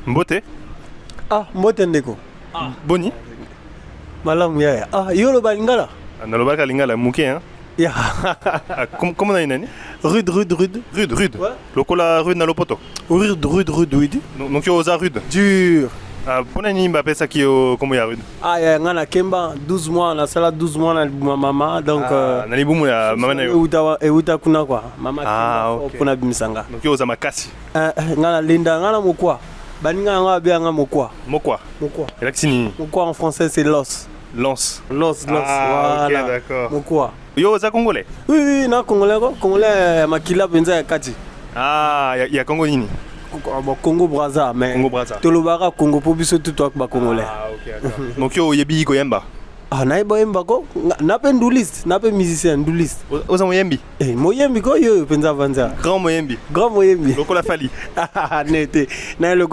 Mbote. Mbote ndeko. Boni. Malamu yaya. Yolo balingala. Nalobaka lingala muke hein. Ya. Comment on a une Rude. Rude. Ouais. Lokola rude na lopoto. Rude, oui. Donc yo oza rude. Dur. Pona ni mba pesa ki yo komo ya rude. Ya ngana kemba 12 mois na sala 12 mois na mama donc na libumu ya mama na yo. Uta kuna kwa. Mama kemba okay. Kuna bimisanga. Donc yo oza makasi. Ngana linda ngana mokwa. Baninga nga bia nga mokwa. Mokwa. Relaxini. Mokwa en français c'est l'os. Lance. Voilà. OK, d'accord. Mokwa. Yo oza congolais? Oui, na congolais ko. Congolais makila penza ya kati. Ya Congo nini? Congo Brazza mais Congo Brazza. Tolobaka Congo po biso tout toi ba congolais. OK, d'accord. Donc yo yebi ko yemba. Naïba yemba ko. Nape nduliste, nape musicien nduliste. Oza moyembi? Moyembi ko yo penza vanza. Grand moyembi. Grand moyembi. Lokola fali. Nete. Na le